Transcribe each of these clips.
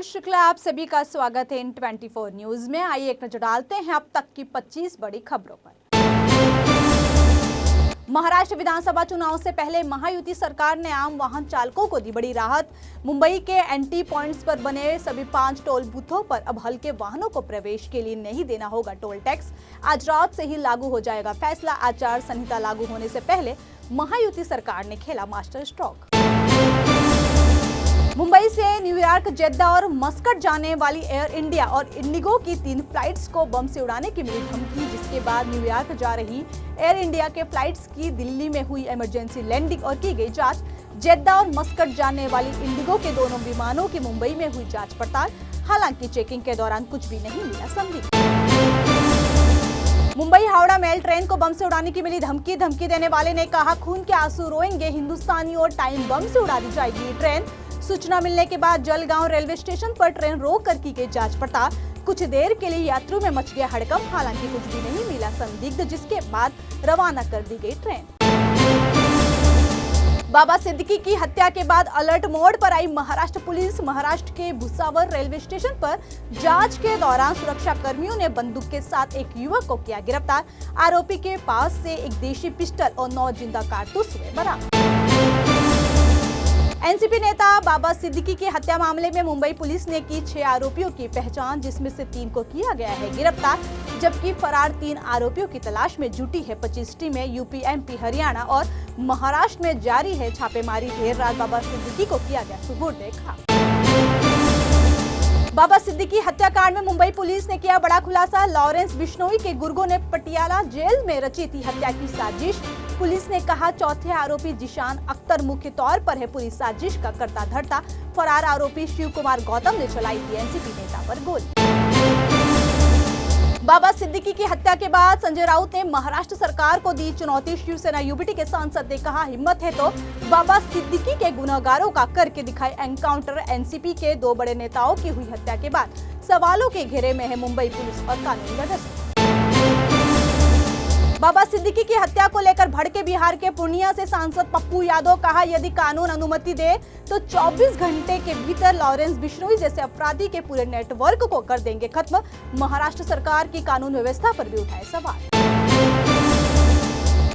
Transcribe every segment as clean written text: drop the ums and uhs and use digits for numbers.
विशाल शुक्ला, आप सभी का स्वागत है इन 24 न्यूज में। आइए एक नजर डालते हैं अब तक की 25 बड़ी खबरों पर। महाराष्ट्र विधानसभा चुनाव से पहले महायुति सरकार ने आम वाहन चालकों को दी बड़ी राहत। मुंबई के एंट्री पॉइंट्स पर बने सभी 5 टोल बूथों पर अब हल्के वाहनों को प्रवेश के लिए नहीं देना होगा टोल टैक्स। आज रात से ही लागू हो जाएगा फैसला। आचार संहिता लागू होने से पहले महायुति सरकार ने खेला मास्टर स्ट्रोक। मुंबई से न्यूयॉर्क, जेद्दा और मस्कट जाने वाली एयर इंडिया और इंडिगो की 3 फ्लाइट्स को बम से उड़ाने की मिली धमकी, जिसके बाद न्यूयॉर्क जा रही एयर इंडिया के फ्लाइट्स की दिल्ली में हुई इमरजेंसी लैंडिंग और की गई जांच। जेद्दा और मस्कट जाने वाली इंडिगो के दोनों विमानों की मुंबई में हुई जांच पड़ताल। हालांकि चेकिंग के दौरान कुछ भी नहीं मिला संदिग्ध। मुंबई हावड़ा मेल ट्रेन को बम से उड़ाने की मिली धमकी देने वाले ने कहा, खून के आंसू रोएंगे हिंदुस्तानी और टाइम बम से उड़ा दी जाएगी ट्रेन। सूचना मिलने के बाद जलगांव रेलवे स्टेशन पर ट्रेन रोक कर की गई जांच पड़ताल। कुछ देर के लिए यात्रियों में मच गया हड़कंप, हालांकि कुछ भी नहीं मिला संदिग्ध, जिसके बाद रवाना कर दी गई ट्रेन। बाबा सिद्दीकी की हत्या के बाद अलर्ट मोड पर आई महाराष्ट्र पुलिस। महाराष्ट्र के भुसावर रेलवे स्टेशन पर जांच के दौरान सुरक्षा कर्मियों ने बंदूक के साथ एक युवक को किया गिरफ्तार। आरोपी के पास से एक देशी पिस्टल और 9 जिंदा कारतूस हुए बरामद। एनसीपी नेता बाबा सिद्दीकी की हत्या मामले में मुंबई पुलिस ने की 6 आरोपियों की पहचान, जिसमें से 3 को किया गया है गिरफ्तार, जबकि फरार 3 आरोपियों की तलाश में जुटी है 25 टीमें। यूपी, एमपी, हरियाणा और महाराष्ट्र में जारी है छापेमारी। देर रात बाबा सिद्दीकी को किया गया सुपुर्द खाक। बाबा सिद्दीकी हत्याकांड में मुंबई पुलिस ने किया बड़ा खुलासा। लॉरेंस बिश्नोई के गुर्गों ने पटियाला जेल में रची थी हत्या की साजिश। पुलिस ने कहा, चौथे आरोपी जिशान अख्तर मुख्य तौर पर है पूरी साजिश का कर्ता धर्ता। फरार आरोपी शिव कुमार गौतम ने चलाई थी एनसीपी नेता पर गोली। बाबा सिद्दीकी की हत्या के बाद संजय राउत ने महाराष्ट्र सरकार को दी चुनौती। शिवसेना यूबीटी के सांसद ने कहा, हिम्मत है तो बाबा सिद्दीकी के गुनहगारों का करके दिखाए एनकाउंटर। एनसीपी के 2 बड़े नेताओं की हुई हत्या के बाद सवालों के घेरे में है मुंबई पुलिस और कानून व्यवस्था। बाबा सिद्दीकी की हत्या को लेकर भड़के बिहार के पूर्णिया से सांसद पप्पू यादव। कहा, यदि कानून अनुमति दे तो 24 घंटे के भीतर लॉरेंस बिश्नोई जैसे अपराधी के पूरे नेटवर्क को कर देंगे खत्म। महाराष्ट्र सरकार की कानून व्यवस्था पर भी उठाए सवाल।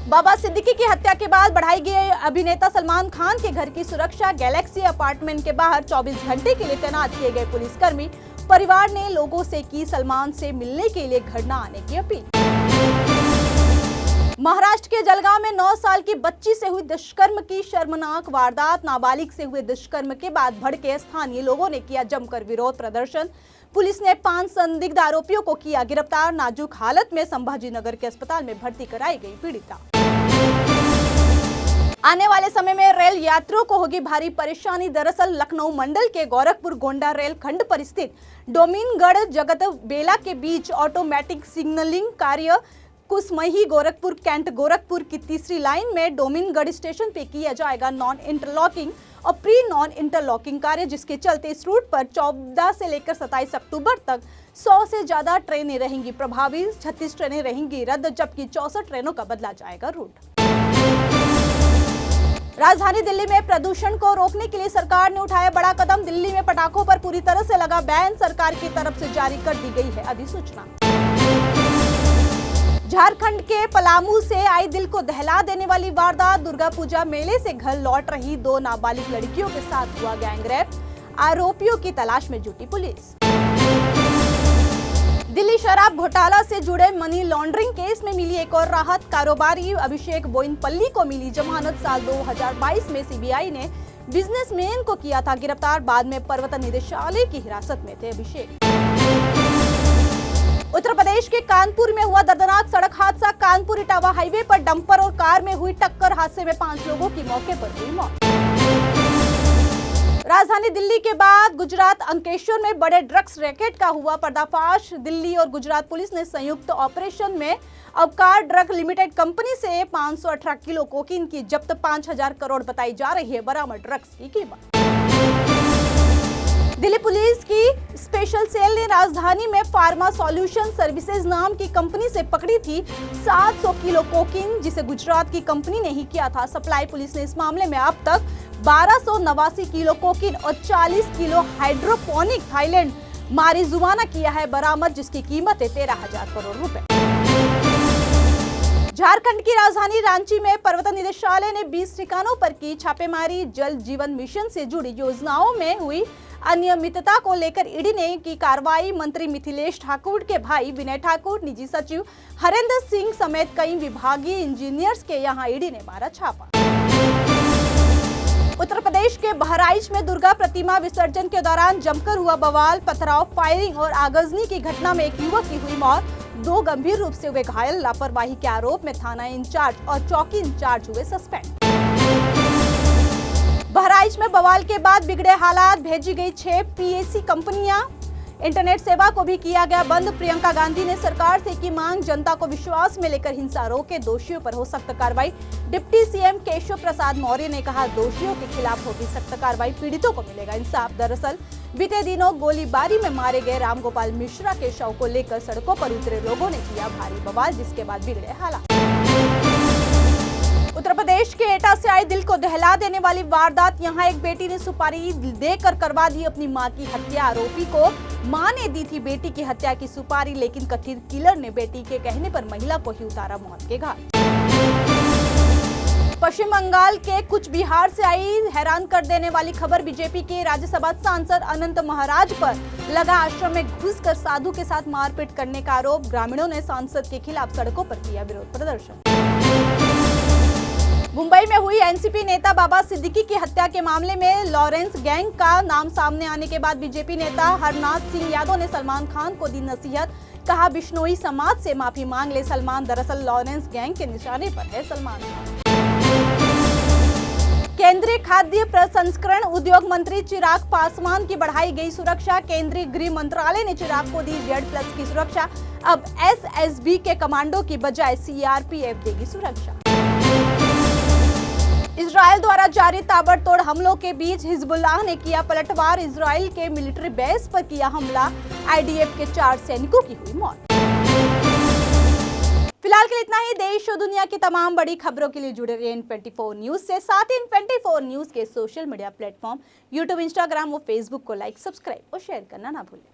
बाबा सिद्दीकी की हत्या के बाद बढ़ाई गई अभिनेता सलमान खान के घर की सुरक्षा। गैलेक्सी अपार्टमेंट के बाहर 24 घंटे के लिए तैनात किए गए पुलिसकर्मी। परिवार ने लोगों से की सलमान से मिलने के लिए घर न आने की अपील। महाराष्ट्र के जलगांव में 9 साल की बच्ची से हुई दुष्कर्म की शर्मनाक वारदात। नाबालिग से हुए दुष्कर्म के बाद भड़के स्थानीय लोगों ने किया जमकर विरोध प्रदर्शन। पुलिस ने 5 संदिग्ध आरोपियों को किया गिरफ्तार। नाजुक हालत में संभाजी नगर के अस्पताल में भर्ती कराई गई पीड़िता। आने वाले समय में रेल यात्रियों को होगी भारी परेशानी। दरअसल लखनऊ मंडल के गोरखपुर गोंडा रेल खंड पर स्थित डोमिनगढ़ जगत बेला के बीच ऑटोमेटिक सिग्नलिंग कार्य कुसमही गोरखपुर कैंट गोरखपुर की तीसरी लाइन में डोमिनगढ़ स्टेशन पे किया जाएगा नॉन इंटरलॉकिंग और प्री नॉन इंटरलॉकिंग कार्य, जिसके चलते इस रूट पर 14 से लेकर 27 अक्टूबर तक 100 से ज्यादा ट्रेनें रहेंगी प्रभावी। 36 ट्रेनें रहेंगी रद्द, जबकि 64 ट्रेनों का बदला जाएगा रूट। राजधानी दिल्ली में प्रदूषण को रोकने के लिए सरकार ने उठाया बड़ा कदम। दिल्ली में पटाखों पर पूरी तरह से लगा बैन। सरकार की तरफ से जारी कर दी गई है अधिसूचना। झारखंड के पलामू से आई दिल को दहला देने वाली वारदात। दुर्गा पूजा मेले से घर लौट रही 2 नाबालिग लड़कियों के साथ हुआ गैंगरेप। आरोपियों की तलाश में जुटी पुलिस। दिल्ली शराब घोटाला से जुड़े मनी लॉन्ड्रिंग केस में मिली एक और राहत। कारोबारी अभिषेक बोइनपल्ली को मिली जमानत। साल 2022 में सीबीआई ने बिजनेसमैन को किया था गिरफ्तार। बाद में प्रवर्तन निदेशालय की हिरासत में थे अभिषेक। उत्तर प्रदेश के कानपुर में हुआ दर्दनाक सड़क हादसा। कानपुर इटावा हाईवे पर डंपर और कार में हुई टक्कर। हादसे में 5 लोगों की मौके पर हुई मौत। राजधानी दिल्ली के बाद गुजरात अंकलेश्वर में बड़े ड्रग्स रैकेट का हुआ पर्दाफाश। दिल्ली और गुजरात पुलिस ने संयुक्त ऑपरेशन में अवकार ड्रग लिमिटेड कंपनी से 518 किलो कोकीन की जब्त। 5000 करोड़ बताई जा रही है बरामद ड्रग्स की कीमत। दिल्ली पुलिस की स्पेशल सेल ने राजधानी में फार्मा सॉल्यूशन सर्विसेज नाम की कंपनी से पकड़ी थी 700 किलो कोकीन, जिसे गुजरात की कंपनी ने ही किया था सप्लाई। पुलिस ने इस मामले में अब तक 1289 किलो कोकीन और 40 किलो हाइड्रोपोनिक थाईलैंड मारिजुआना किया है बरामद, जिसकी कीमत है 13,000 करोड़ रुपए। झारखंड की राजधानी रांची में पर्वतन निदेशालय ने 20 ठिकानों पर की छापेमारी। जल जीवन मिशन से जुड़ी योजनाओं में हुई अनियमितता को लेकर ईडी ने की कार्रवाई। मंत्री मिथिलेश ठाकुर के भाई विनय ठाकुर, निजी सचिव हरेंद्र सिंह समेत कई विभागीय इंजीनियर्स के यहां ईडी ने मारा छापा। उत्तर प्रदेश के बहराइच में दुर्गा प्रतिमा विसर्जन के दौरान जमकर हुआ बवाल, पथराव, फायरिंग और आगजनी की घटना में एक युवक की हुई मौत, 2 गंभीर रूप से हुए घायल। लापरवाही के आरोप में थाना इंचार्ज और चौकी इंचार्ज हुए सस्पेंड। बहराइच में बवाल के बाद बिगड़े हालात, भेजी गई 6 पीएसी कंपनियां, इंटरनेट सेवा को भी किया गया बंद। प्रियंका गांधी ने सरकार से की मांग, जनता को विश्वास में लेकर हिंसा रोके, दोषियों पर हो सख्त कार्रवाई। डिप्टी सीएम केशव प्रसाद मौर्य ने कहा, दोषियों के खिलाफ होगी सख्त कार्रवाई, पीड़ितों को मिलेगा इंसाफ। दरअसल बीते दिनों गोलीबारी में मारे गए रामगोपाल मिश्रा के शव को लेकर सड़कों पर उतरे लोगों ने किया भारी बवाल, जिसके बाद बिगड़े हालात। उत्तर प्रदेश के एटा से आई दिल को दहला देने वाली वारदात, यहां एक बेटी ने सुपारी देकर करवा दी अपनी मां की हत्या। आरोपी को मां ने दी थी बेटी की हत्या की सुपारी, लेकिन कथित किलर ने बेटी के कहने पर महिला को ही उतारा मौत के घाट। पश्चिम बंगाल के कुछ बिहार से आई हैरान कर देने वाली खबर, बीजेपी के राज्यसभा सांसद अनंत महाराज पर लगा आश्रम में घुसकर साधु के साथ मारपीट करने का आरोप। ग्रामीणों ने सांसद के खिलाफ सड़कों पर किया विरोध प्रदर्शन। मुंबई में हुई एनसीपी नेता बाबा सिद्दीकी की हत्या के मामले में लॉरेंस गैंग का नाम सामने आने के बाद बीजेपी नेता हरनाथ सिंह यादव ने सलमान खान को दी नसीहत, कहा बिश्नोई समाज से माफी मांग ले सलमान। दरअसल लॉरेंस गैंग के निशाने पर है सलमान खान। केंद्रीय खाद्य प्रसंस्करण उद्योग मंत्री चिराग पासवान की बढ़ाई गई सुरक्षा। केंद्रीय गृह मंत्रालय ने चिराग को दी Z+ की सुरक्षा। अब SSB के कमांडो की बजाय CRPF देगी सुरक्षा। इजराइल द्वारा जारी ताबड़तोड़ हमलों के बीच हिजबुल्लाह ने किया पलटवार। इजराइल के मिलिट्री बेस पर किया हमला, IDF के 4 सैनिकों की हुई मौत। फिलहाल के लिए इतना ही। देश और दुनिया की तमाम बड़ी खबरों के लिए जुड़े रहिए N24 न्यूज से। साथ ही N24 न्यूज के social media platform YouTube, Instagram और Facebook को लाइक, सब्सक्राइब और शेयर करना ना भूलें।